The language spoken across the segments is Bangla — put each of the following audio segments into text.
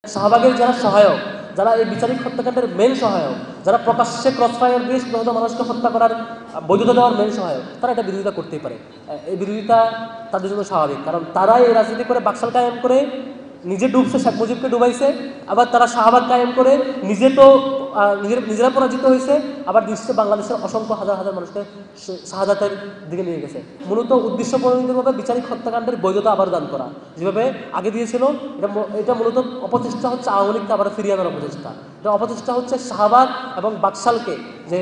শাহবাগের যারা সহায়ক, যারা এই বিচারিক হত্যাকাণ্ডের মেন সহায়ক, যারা প্রকাশ্যে ক্রসফায়ার দিয়ে শত মানুষকে হত্যা করার বৈধতা দেওয়ার মেন সহায়ক, তারা এটা বিরোধিতা করতেই পারে। এই বিরোধিতা তাদের জন্য স্বাভাবিক, কারণ তারাই এই রাজনীতি করে বাকশাল কায়েম করে নিজে ডুবছে, শেখ মুজিবকে ডুবাইছে। আবার তারা শাহবাগ কায়েম করে নিজেরা পরাজিত হয়েছে, আবার দৃশ্যে বাংলাদেশের অসংখ্য হাজার হাজার মানুষকে শাহাদাতের দিকে নিয়ে গেছে। মূলত উদ্দেশ্য প্রণোদিতভাবে বিচারিক হত্যাকাণ্ডের বৈধতা আবার দান করা, যেভাবে আগে দিয়েছিল। এটা মূলত অপচেষ্টা হচ্ছে আওয়ামী লীগকে আবার ফিরিয়ে আনার অপচেষ্টা। এটা অপচেষ্টা হচ্ছে শাহবাগ এবং বাকশালকে যে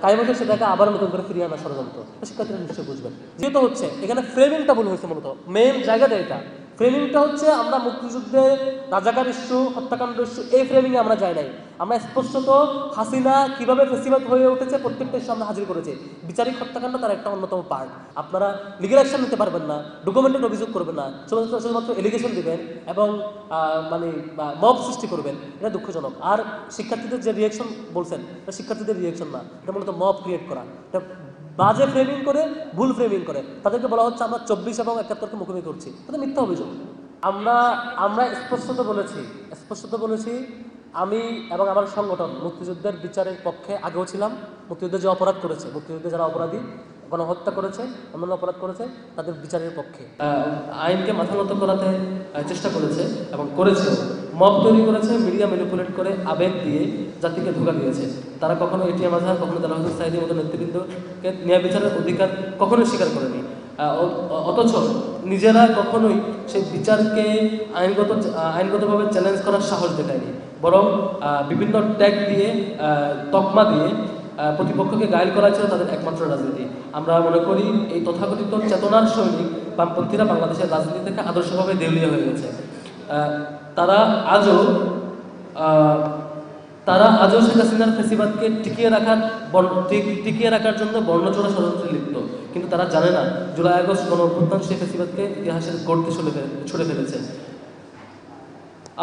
কায়েম হয়েছে সেটাকে আবার নতুন করে ফিরিয়ে আনার ষড়যন্ত্র। শিক্ষার্থীরা নিশ্চয়ই বুঝবেন। যেহেতু হচ্ছে এখানে ফ্রেমিংটা ভুল হয়েছে, মূলত মেন জায়গাটা এটা। ফ্রেমিংটা হচ্ছে আমরা মুক্তিযুদ্ধে রাজাকার ইস্যু, হত্যাকাণ্ড ইস্যু, এই ফ্রেমিংয়ে আমরা যাই নাই। আমরা স্পষ্টত হাসিনা কিভাবে ফেসিবাদ হয়ে উঠেছে প্রত্যেকটা ইস্যু আমরা হাজির করেছি। বিচারিক হত্যাকাণ্ড তার একটা অন্যতম পার্ট। আপনারা লিগ্যাল অ্যাকশন নিতে পারবেন না, ডকুমেন্টেড অভিযোগ করবেন না, শুধুমাত্র এলিগেশন দেবেন এবং মব সৃষ্টি করবেন। এটা দুঃখজনক। আর শিক্ষার্থীদের যে রিয়েকশন বলছেন, এটা শিক্ষার্থীদের রিয়েকশন না, এটা মূলত মব ক্রিয়েট করা। এটা বাজে ফ্রেমিং করে, ভুল ফ্রেমিং করে তাদেরকে বলা হচ্ছে আমরা 24 এবং 71কে মুখোমুখি করছি। এটা মিথ্যা অভিযোগ। আমরা স্পষ্টত বলেছি আমি এবং আমার সংগঠন মুক্তিযুদ্ধের বিচারের পক্ষে আগেও ছিলাম। মুক্তিযুদ্ধে যে অপরাধ করেছে, মুক্তিযুদ্ধে যারা অপরাধী, গণহত্যা করেছে, অন্যান্য অপরাধ করেছে, তাদের বিচারের পক্ষে। আইনকে মাথা নত করাতে চেষ্টা করেছে এবং করেছে, মব তৈরি করেছে, মিডিয়া ম্যানিপুলেট করে আবেগ দিয়ে জাতিকে ধোঁকা দিয়েছে। তারা কখনো এটিএম আজহার, কখনো দেলোয়ার হোসেন সাঈদীর মতো নেতৃবৃন্দকে ন্যায় বিচারের অধিকার কখনোই স্বীকার করেনি। অথচ নিজেরা কখনোই সেই বিচারকে আইনগতভাবে চ্যালেঞ্জ করার সাহস দেখায়নি, বরং বিভিন্ন ট্যাগ দিয়ে, তকমা দিয়ে প্রতিপক্ষকে গায়েল করা ছিল তাদের একমাত্র রাজনীতি। আমরা মনে করি এই তথাকথিত চেতনার সৈনিক বামপন্থীরা বাংলাদেশের রাজনীতি থেকে আদর্শভাবে দেউলিয়া হয়ে গেছে। তারা আজও শেখ হাসিনার ফেসিবাদকে টিকিয়ে রাখার জন্য বর্ণচোরা ষড়যন্ত্রে লিপ্ত। কিন্তু তারা জানে না জুলাই আগস্ট গণঅভ্যুত্থান সেই ফেসিবাদকে ইতিহাসের গর্তে ছুড়ে ফেলেছে।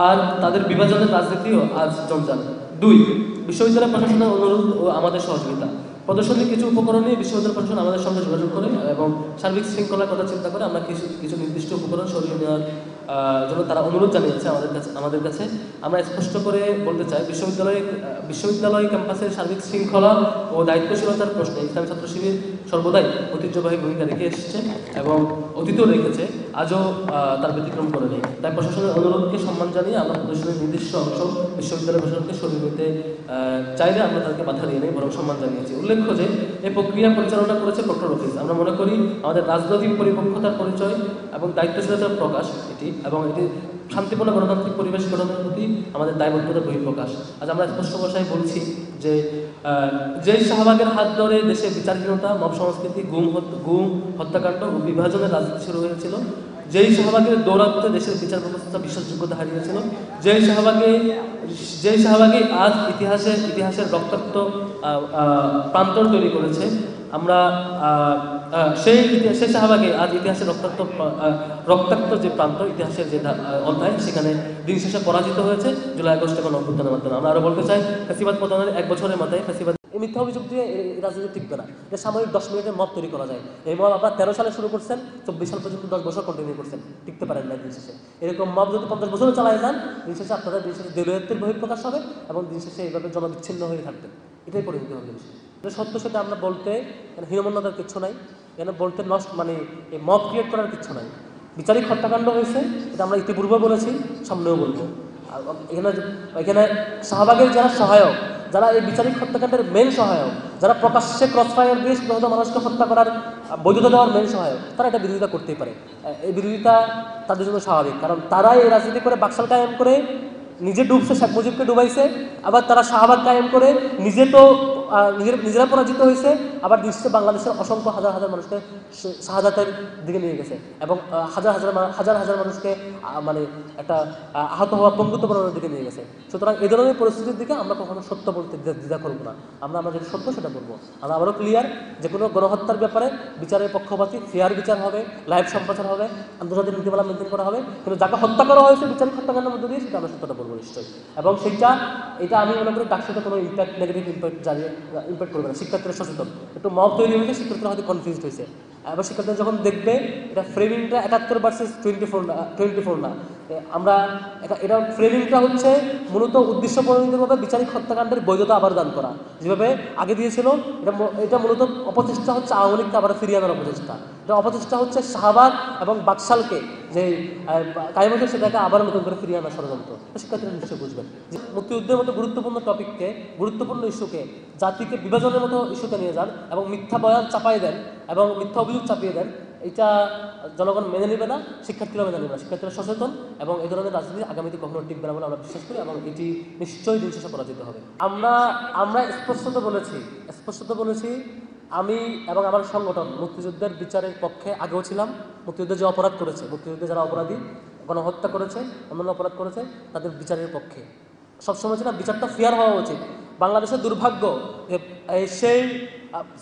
আর তাদের বিভাজনের রাজনীতিও আজ জঞ্জাল। 2, বিশ্ববিদ্যালয় প্রশাসনের অনুরোধ ও আমাদের সহযোগিতা। প্রদর্শনীর কিছু উপকরণ নিয়ে বিশ্ববিদ্যালয় প্রশাসন আমাদের সঙ্গে যোগাযোগ করে এবং সার্বিক শৃঙ্খলার কথা চিন্তা করে আমরা কিছু নির্দিষ্ট উপকরণ সরিয়ে নেওয়ার জন্য তারা অনুরোধ জানিয়েছে আমাদের কাছে। আমরা স্পষ্ট করে বলতে চাই, বিশ্ববিদ্যালয় ক্যাম্পাসের সার্বিক শৃঙ্খলা ও দায়িত্বশীলতার প্রশ্নে ইসলামী ছাত্র শিবির সর্বদাই ঐতিহ্যবাহী ভূমিকা রেখে এসেছে এবং অতীতেও রেখেছে, আজও তার ব্যতিক্রম করেনি। তাই প্রশাসনের অনুরোধকে সম্মান জানিয়ে আমরা প্রদর্শনের নির্দিষ্ট অংশ বিশ্ববিদ্যালয় প্রশাসনকে সরিয়ে নিতে চাইলে আমরা তাদেরকে বাধা দিয়ে নেই, বরং সম্মান জানিয়েছি। উল্লেখ্য যে এই প্রক্রিয়া পরিচালনা করেছে প্রক্টর অফিস। আমরা মনে করি আমাদের রাজনৈতিক পরিপক্কতার পরিচয় এবং দায়িত্বশীলতার প্রকাশ এটি, এবং এটি শান্তিপূর্ণ গণতান্ত্রিক পরিবেশ গঠনের প্রতি আমাদের দায়বদ্ধতার বহিঃপ্রকাশ। আজ আমরা স্পষ্ট ভাষায় বলছি যে যেই শাহবাগের হাত ধরে দেশে বিচারহীনতা, মব সংস্কৃতি, গুম, হত্যাকাণ্ড ও বিভাজনের রাজনীতি শুরু হয়েছিল, যেই শাহবাগের দৌরাত্ম্যে দেশের বিচার ব্যবস্থা বিশ্বাসযোগ্যতা হারিয়েছিল, যেই শাহবাগে আজ ইতিহাসের রক্তাক্ত প্রান্তর তৈরি করেছে, আমরা সেই শাহবাগে আজ ইতিহাসের রক্তাক্ত যে প্রান্ত, ইতিহাসের যে অধ্যায়, সেখানে দিন শেষে পরাজিত হয়েছে জুলাই আগস্টে গণঅভ্যুত্থানের মাধ্যমে। আমরা আরও বলতে চাই, ফ্যাসিবাদ পতনের 1 বছরের মাথায় ফ্যাসিবাদ এই মিথ্যা অভিযোগ দিয়ে রাজনীতি টিকবে না। যে সাময়িক 10 মিনিটের মব তৈরি করা যায়, এই মব আপনার 13 সালে শুরু করছেন, 24 সাল পর্যন্ত 10 বছর কন্টিনিউ করছেন, টিকতে পারেন না দিন শেষে। এরকম মব যদি 50 বছরও চালায় যান, দিন শেষে আপনারা দেউলিয়াত্বের বহিঃপ্রকাশ হবে এবং দিন শেষে এইভাবে জনবিচ্ছিন্ন হয়ে থাকবেন। এটাই পরিণতি হবে। সত্য সেটা আমরা বলতে হীনমন্যতার কিচ্ছু নাই, এখানে বলতে এই মব ক্রিয়েট করার কিচ্ছু নাই। বিচারিক হত্যাকাণ্ড হয়েছে, এটা আমরা ইতিপূর্বে বলেছি, সামনেও বলবো। এখানে শাহবাগের যারা সহায়ক, যারা এই বিচারিক হত্যাকাণ্ডের মেন সহায়ক, যারা প্রকাশ্যে ক্রসফায়ার দিয়ে শত মানুষকে হত্যা করার বৈধতা দেওয়ার মেন সহায়ক, তারা এটা বিরোধিতা করতেই পারে। এই বিরোধিতা তাদের জন্য স্বাভাবিক, কারণ তারাই এই রাজনীতি করে বাকশাল কায়েম করে নিজে ডুবছে, শেখ মুজিবকে ডুবাইছে। আবার তারা শাহবাগ কায়েম করে নিজেরা পরাজিত হয়েছে, আবার দৃশ্যে বাংলাদেশের অসংখ্য হাজার হাজার মানুষকে শাহাদাতের দিকে নিয়ে গেছে এবং হাজার হাজার মানুষকে একটা আহত হওয়া, পঙ্গুত্বকরণের দিকে নিয়ে গেছে। সুতরাং এই ধরনের পরিস্থিতির দিকে আমরা কখনো সত্য বলতে দ্বিধা করবো না। আমরা যেটা সত্য সেটা বলবো। আমরা আবারও ক্লিয়ার, যে কোনো গণহত্যার ব্যাপারে বিচারের পক্ষপাতী ফেয়ার বিচার হবে, লাইভ সম্প্রচার হবে, আন্তর্জাতিক নীতিমালা মেনটেন করা হবে। কিন্তু যাকে হত্যা করা হয়েছে বিচারিক হত্যাকাণ্ডের মধ্যে দিয়ে, সেটা আমরা সত্যটা বলবো নিশ্চয়ই। এবং এটা আমি মনে করি ডাকসুতে কোনো নেগেটিভ ইম্প্যাক্ট করবে না। শিক্ষার্থীরা সচেতন, একটু মব তৈরি হয়েছে, শিক্ষার্থীরা হয়তো কনফিউজড হয়েছে। এবার শিক্ষার্থীরা যখন দেখবে এটা ফ্রেমিংটা 71 ভার্সেস 24 না, আমরা এটা ফ্রেমিংটা হচ্ছে মূলত উদ্দেশ্য প্রণোদিতভাবে বিচারিক হত্যাকাণ্ডের বৈধতা আবার দান করা, যেভাবে আগে দিয়েছিল। এটা মূলত অপচেষ্টা হচ্ছে আওয়ামী লীগকে আবার ফিরিয়ে আনার অপচেষ্টা। এটা অপচেষ্টা হচ্ছে শাহবাগ এবং বাকশালকে যে কায়েম হচ্ছে সেটাকে আবার নতুন করে ফিরিয়ে আনার ষড়যন্ত্র। শিক্ষার্থীরা নিশ্চয়ই বুঝবেন যে মুক্তিযুদ্ধের মতো গুরুত্বপূর্ণ টপিককে, গুরুত্বপূর্ণ ইস্যুকে, জাতিকে বিভাজনের মতো ইস্যুতে নিয়ে যান এবং মিথ্যা বয়ান চাপাই দেন এবং মিথ্যা অভিযোগ চাপিয়ে দেন, এটা জনগণ মেনে নেবে না, শিক্ষার্থীরা মেনে নেবে না। শিক্ষার্থীরা সচেতন এবং এই ধরনের রাজনীতি আগামীতে কখনো টিকবে না বলে আমরা বিশ্বাস করি এবং এটি নিশ্চয়ই দিন শেষে পরাজিত হবে। আমরা স্পষ্টত বলেছি আমি এবং আমার সংগঠন মুক্তিযুদ্ধের বিচারের পক্ষে আগেও ছিলাম। মুক্তিযুদ্ধে যে অপরাধ করেছে, মুক্তিযুদ্ধে যারা অপরাধী, গণহত্যা করেছে, অন্যান্য অপরাধ করেছে, তাদের বিচারের পক্ষে সবসময় ছিলাম। বিচারটা ফেয়ার হওয়া উচিত। বাংলাদেশের দুর্ভাগ্য যে সেই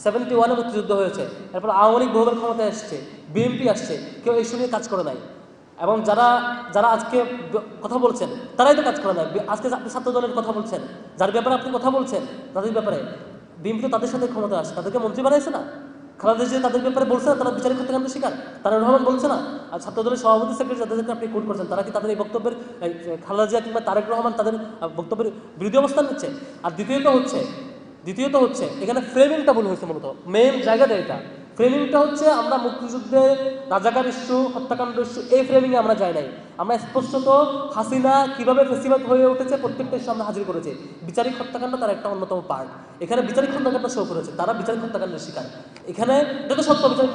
71-এ মুক্তিযুদ্ধ হয়েছে, এরপর আওয়ামী লীগ বহুবার ক্ষমতায় আসছে, বিএনপি আসছে, কেউ এই নিয়ে কাজ করে নাই। এবং যারা আজকে কথা বলছেন তারাই তো কাজ করে নাই। আজকে আপনি ছাত্র দলের কথা বলছেন, যার ব্যাপারে আপনি কথা বলছেন তাদের ব্যাপারে বিএনপি তো তাদের সাথে ক্ষমতা আসছে, তাদেরকে মন্ত্রী বানাইছে না। খালেদা জিয়া তাদের ব্যাপারে বলছে না তারা বিচারিক হত্যাকাণ্ডের শিকার, তারা রহমান বলছে না। আর ছাত্র দলের সভাপতি সেক্রেটারি যাদেরকে আপনি কোট করছেন তারা কি তাদের এই বক্তব্যের, খালেদা জিয়া কিংবা তারেক রহমান তাদের বক্তব্যের বিরোধী অবস্থান নিচ্ছে? আর দ্বিতীয়ত হচ্ছে এখানে ফ্রেমিংটা ভুল হয়েছে। মূলত মেন জায়গাটা এটা, ফ্রেমিংটা হচ্ছে আমরা মুক্তিযুদ্ধে রাজাকার ইস্যু, হত্যাকাণ্ড ইস্যু, এই ফ্রেমিংয়ে আমরা যাই নাই। আমরা স্পষ্টত হাসিনা কিভাবে ফেসিবাদ হয়ে উঠেছে প্রত্যেকটা ইস্যু আমরা হাজির করেছি। বিচারিক হত্যাকাণ্ড তার একটা অন্যতম পার্ট। এখানে বিচারিক হত্যাকাণ্ড শো করেছে, তারা বিচারিক হত্যাকাণ্ডের শিকার। এখানে যত সত্য বিচারিক